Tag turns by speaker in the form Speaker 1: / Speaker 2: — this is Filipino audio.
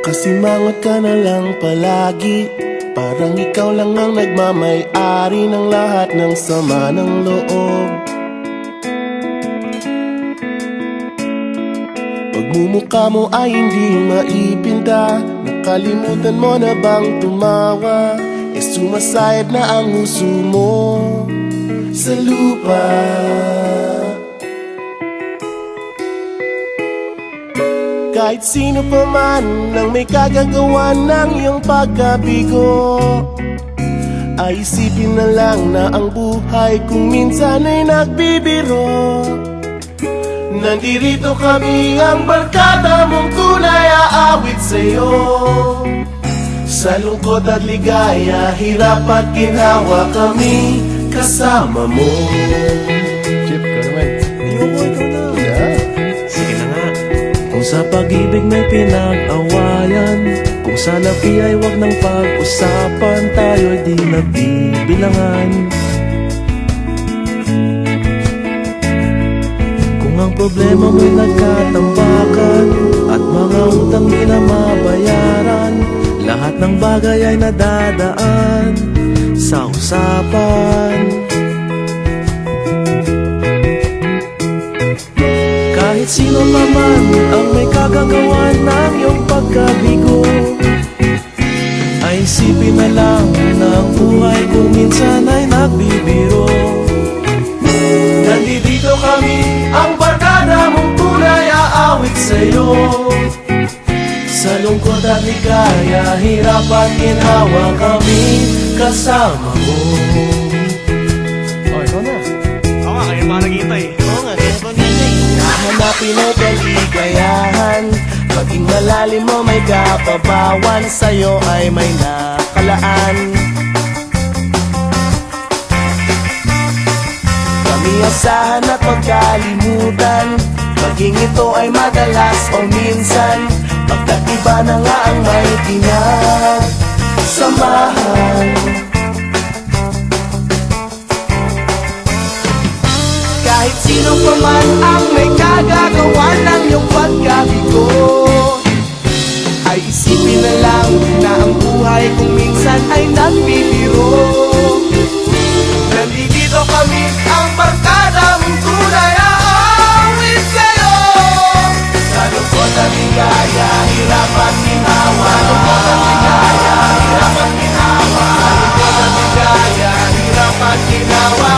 Speaker 1: Kasimangot ka na lang palagi, parang ikaw lang ang nagmamay-ari ng lahat ng sama ng loob. Pagmumukha mo ay hindi maipinta, nakalimutan mo na bang tumawa? E sumasayad na ang huso mo sa lupa. Kahit sino pa man ang may kagagawa ng iyong pagkabigo, ay isipin na lang na ang buhay kung minsan ay nagbibiro. Nandirito kami, ang barkada mong tunay aawit sa'yo. Sa lungkot at ligaya, hirap at ginhawa, kami kasama mo.
Speaker 2: Chip, ka naman.
Speaker 1: Ikaw na.
Speaker 2: Yeah.
Speaker 1: Sige na nga.
Speaker 3: Kung sa pag-ibig may pinag-awayan, kung sa labi ay wag nang pag-usapan, tayo'y di nagbibilangan. Kung ang problema mo'y nagkatambakan at mga utang di na mabayaran, lahat ng bagay ay nadadaan sa usapan. Kahit sino naman ang may kagagawa ng iyong pagkabigo, ay isipin na lang na ang buhay kung minsan ay nagbibiro.
Speaker 1: Nandito kami, ang barkada mong tunay aawit sa'yo. Sa lungkot at ligaya, hirap at ginhawa, kami kasama mo.
Speaker 2: Oh, ikaw na.
Speaker 4: Oo nga, kayo mga naghihintay.
Speaker 1: Oo nga, kaya ko nila hahanapin ay kaligayahan, maging malalim mo may kapabawan, sa'yo ay may nakalaan. Kami asahan at magkalimutan, maging ito ay madalas o minsan, magkaiba na nga ang may pinagsamahan. Kahit sino pa man ang may kagagawa ng iyong pagkabigo, ay isipin na lang na ang buhay kung minsan ay nagbibiro. Nandito kami, ang barkada mong tunay aawit sa'yo. Sa lungkot at ligaya, hirap at ginhawa. Sa lungkot at ligaya, hirap at ginhawa. Sa lungkot at ligaya, hirap at ginhawa.